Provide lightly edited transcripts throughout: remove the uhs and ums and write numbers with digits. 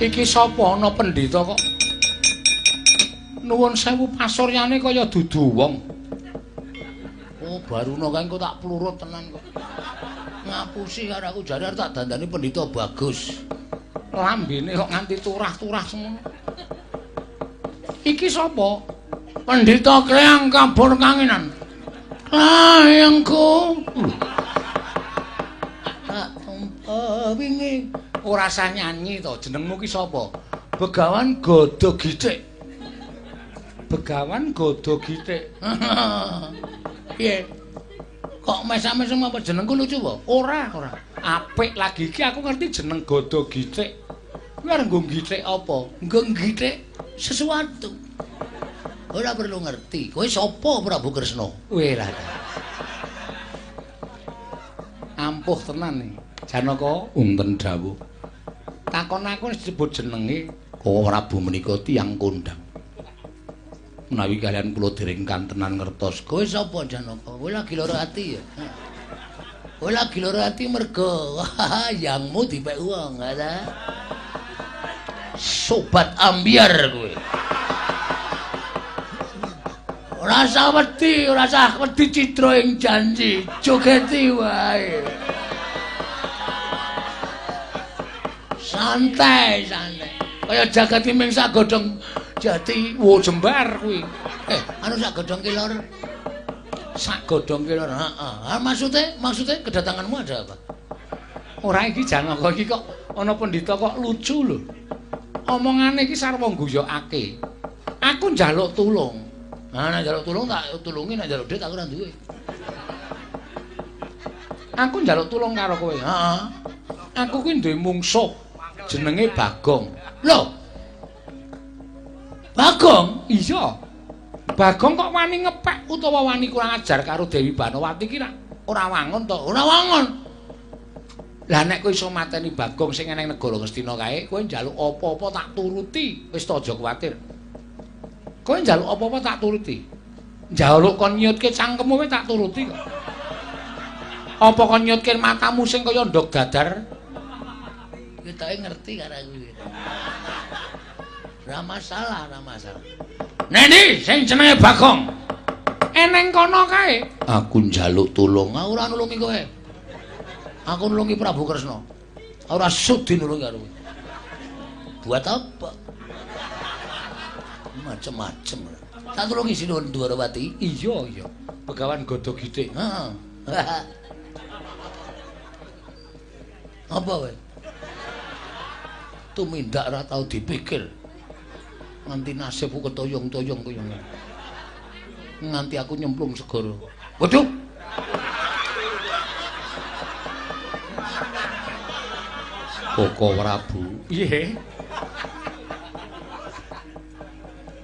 Iki sapa ana pendhita kok? Nuwun sewu pasuryane kaya dudu wong. Oh, baruna kae kok tak plurut tenan kok. Ngapusi karo aku jare tak dandani pendhita bagus. Lambene kok nganti turah-turah semono. Iki sapa? Pendhita Klayang Kabur Kangenan. Klayangku. Wingi ora sah nyanyi to, jenengmu ki sapa? Begawan Godho Githik. Begawan Godho Githik. Piye? Kok mesam-mesem apa jenengku lucu apa? Ora. Apik lagi iki aku ngerti jeneng Godho Githik. Kuwi arep nggo githik apa? Nggo githik sesuatu. Ora perlu ngerti. Kowe sapa Prabu Kresna? Weh lah. Ampuh tenan iki. Janaka unten dawuh. Takon aku disebut jenenge Prabu menika tiyang kondang. Menawi kalian kula dereng kantenan ngertos. Kowe sapa Janaka? Kowe lagi lara ati ya? Kowe lagi lara ati mergo yangmu dipek wong, ta? Sobat ambiar kowe. Ora usah wedi citra ing janji, jogeti wae. Santai. Kaya jagati ming sak godhong jati wo jembar kuwi. Anu sak godhong kilor. Sak godhong kilor, heeh. Maksudnya kedatanganmu ada apa? Ora iki Janaka iki kok ana pendhita kok lucu lho. Omongane iki sarwa guyokake. Aku njaluk tulung. Nek njaluk tulung tak tulungi, nek njaluk dhuwit aku ora duwe. Aku njaluk tulung karo kowe. Heeh. Aku kuwi duwe mungsuh. Jenenge Bagong. Lho. Bagong? Iya. Bagong kok wani ngepek utawa wani kurang ajar karo Dewi Banowati ki ora wangun to? Ora wangun. Lah nek kowe iso mateni Bagong sing eneng negara Ngastina kae, kowe njaluk apa-apa tak turuti. Wis to aja kuwatir. Kowe njaluk apa-apa tak turuti. Njaluk kon nyutke cangkemmu tak turuti kok. Apa kon nyutke matamu sing kaya ndok dadar? Kita ngerti karo aku. Ora masalah. Nendi sing jenenge Bagong. Eneng kono kae. Aku njaluk tulung, ora nulungi kowe. Aku nulungi Prabu Kresna. Ora sudi nulungi karo kowe. Buat apa? Macem-macem. Tak tulungi Sinuwun Dwarawati. Iya. Begawan Godho Githik. Heeh. Apa kowe? Tumindak ora tau dipikir. Nganti nasibku ketoyong-toyong kaya ngene. Nganti aku nyemplung segara. Waduh. Koko Prabu. Piye?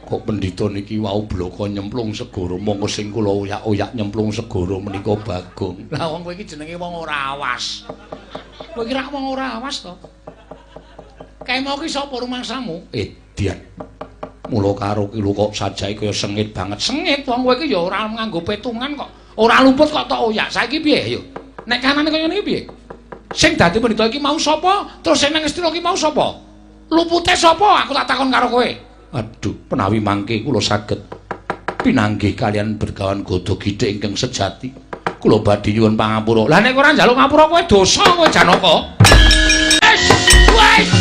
Kok pendhita niki wau bloko nyemplung segara, monggo sing kula oyak-oyak nyemplung segara menika Bagong. Lah wong kowe iki jenenge wong ora awas. Kowe kira wong ora awas to? Kae mau ki sapa rumangsamu? Dian. Mula karo ki lho kok sajake kaya sengit banget. Sengit wong kowe ki ya ora nganggo petungan kok. Ora lumput kok tok oyak. Saiki piye yo? Nek kanane kaya ngene piye? Sing dadi pendhita iki mau sapa? Terus sing nang Ngastina iki mau sapa? Lupute sapa? Aku tak takon karo kowe. Aduh, menawi mangke kula saged pinanggih kalian Begawan Godho Githik ingkang sejati. Kula badhe nyuwun pangapura. Lah nek ora njaluk ngapura kowe dosa kowe Janaka. Wes!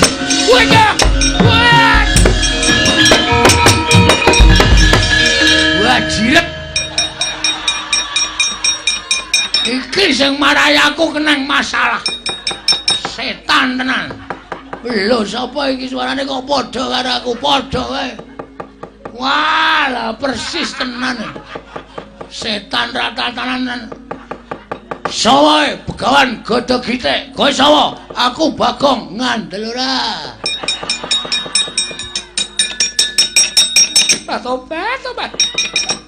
Wah, jiret. Iki sing marahi aku kenang masalah. Setan tenan. Lho sapa iki suarane kok padha karo aku, padha wae. Walah persis tenan. Setan rata-tatanan. Sawa Begawan Godho Githik. Kowe sawa? Aku Bagong ngandel ora. Tobat.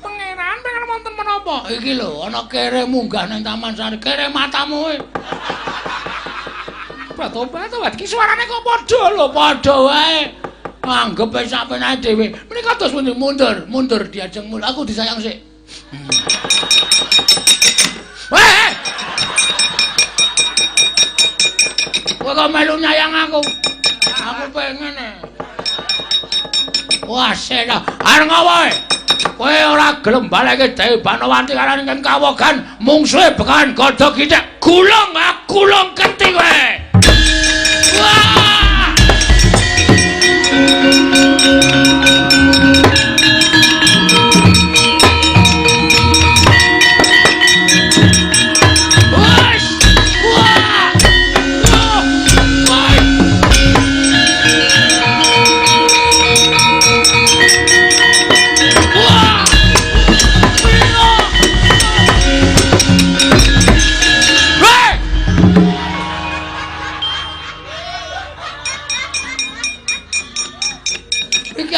Pangeran pengen wonten menapa? Iki lho ana kere munggah ning Taman Sari. Kere matamu kowe. Tobat. Iki suarane kok padha lho, padha wae. Anggep wis sapenake dhewe. Menika terus mundur diajeng mul. Aku disayang sik. Kowe kok melu nyayang aku. Aku pengen. Wah, sena. Areng apa? Kowe ora gelem baleke Dewi Banowati karo ing kawogan mungsuhe bekahan godhog iki gulung keti kowe. Wah!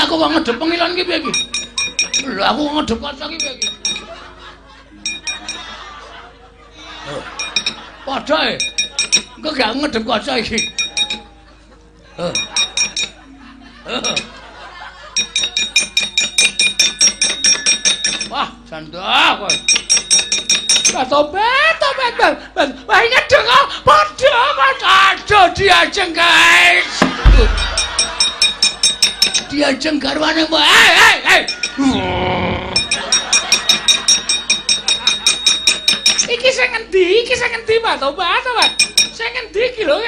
Aku kok ngedep pengilan ki piye iki? Lho aku kok ngedep kaca ki piye iki? Padha e. Kok gak ngedep kaca iki? Wah, sandah kowe. Topet. Wah, ini dengar padha aduh diajeng guys. Diajeng garwane mbok. Hei. Iki sing endi, Pak Tobat? Sing endi iki lho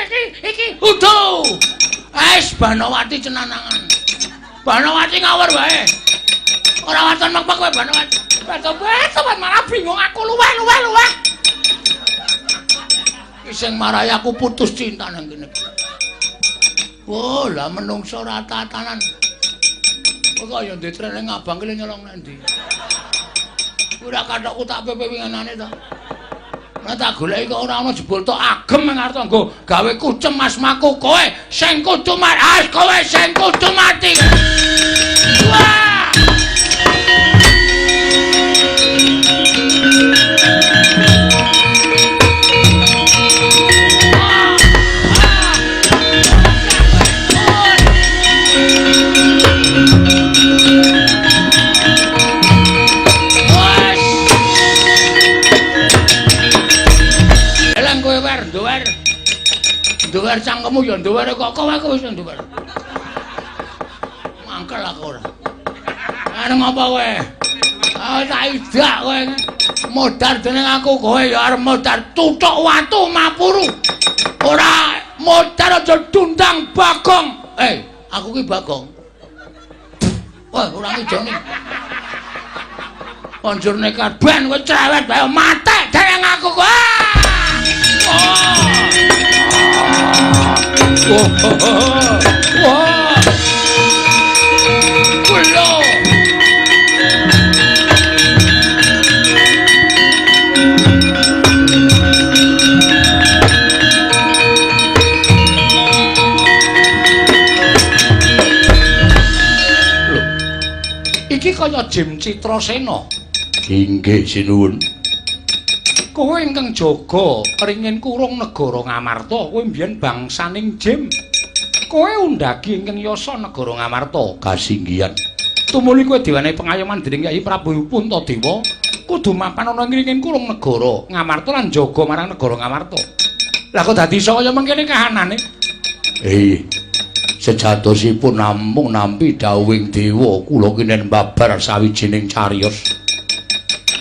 iki. Udo. Ais Banowati cenanangan. Banowati ngawur wae. Ora waton mekpek kowe Banowati. Pak Tobat malah bingung aku luweh. Iki sing marahi aku putus cinta nang kene. Oh, lah menungso ora tatanan. Kaya ndetren abang ki nyolong nang ndi. Ora kathokku tak pepe winginane to. Nek tak goleki kok ora ana jebul tok agem ngarep nggo gawe kucem asmaku kowe sing kudu mati. Kowe sing kudu mati. Wah! Nduwer cangkemmu ya nduwer kok kowe wis nduwer. Mangkel aku ora. Areng apa kowe? Tak idak kowe. Modar dening aku kowe ya arep modar tuthuk watu mapuru. Ora modar aja dundang Bagong. Aku ki Bagong. Wah, ora ngijoni. Banjur nekat ben kowe cerewet bae matek dening aku kowe. Wah. Kulo. Iki kaya Jim Citrasena. Inggih sinuwun. Kowe ingkang jaga kringin kurung negara Ngamarta, kowe mbiyen bangsaning Jim. Kowe undhagi ingkang yasa negara Ngamarta kasinggihan. Tumuli kowe diwenehi pengayoman dening Kyai Prabu Puntadewa, kudu mapan ana kringin kurung negara Ngamarta lan jaga marang negara Ngamarta. Lah kok dadi kaya mengkene kahanane? Sejatosipun namung nampi dawuhing dewa kula kinen babar sawijining cariyos.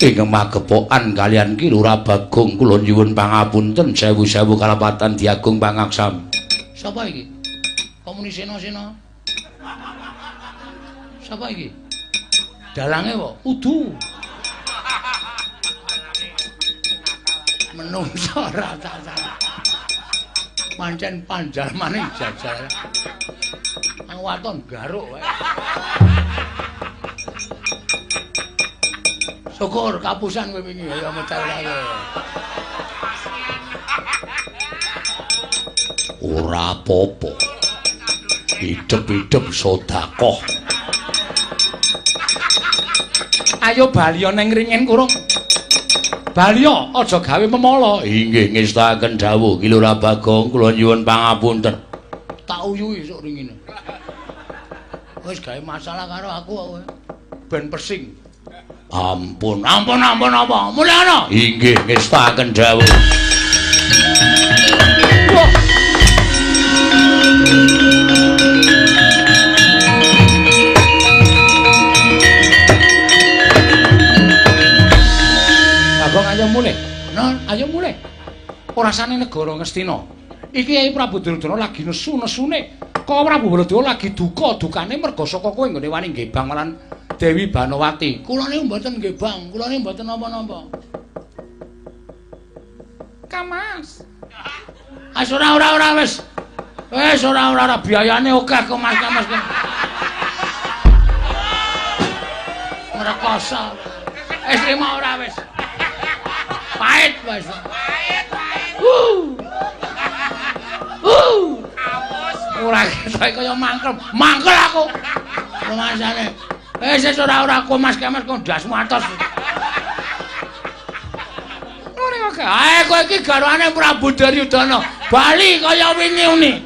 Ing magepokan kalian Ki Lurah Bagong kula nyuwun pangapunten sewu-sewu kalapatan diagung pangaksam. Sapa iki? Komunisena. Sapa iki? Dalange kok udu. Menungso ora tak. Pancen panjal maning jajal. Aku waton garuk wae. Syukur kapusan kowe wingi ya mecal-mecal. Ora apa-apa. Hidup-hidup sedekah. Ayo Balya ning ringin kurung. Balya aja gawe memala. Inggih ngestaken dawuh Ki Lurah Bagong kula nyuwun pangapunten. Tak uyuhi sok ringine. Wis gawe masalah karo aku kowe. Ben pesing. Ampun apa? Mulyana. Inggih ngestaken dawuh. Bagong ayo mulih. Nah, ayo mulih. Ora sane negara Ngastina. Iki Kyai Prabu Duryudana lagi nesu-nesune. Kok Prabu Baladewa lagi duka-dukane merga saka kowe nggone wani ngebang lan Dewi Banowati. Kula niku mboten ngebang, kula niku mboten napa-napa. Kamas. Ora wis. Wis ora biayane akeh kok Mas Kamas. Rekoso. Trimo ora wis. Pahit wis. Pahit. Ora ketok kaya mangkel. Mangkel aku. Rumasane. Wis ora aku Mas Kamas kok ndasmu atos. Ngene kok. Ae kowe iki garwane Prabu Duryudana. Bali kaya wingi-uni.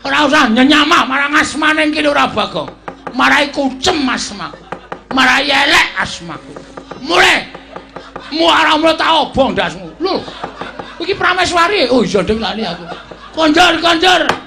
Ora usah nyenyamah marang asmane iki ora Bagong. Marai kucem asmaku. Marai elek asmaku. Mulih. Muara mulo tak obong ndasmu. Lho. Iki Prameswari. Oh iya ndeng lali aku. Kondur.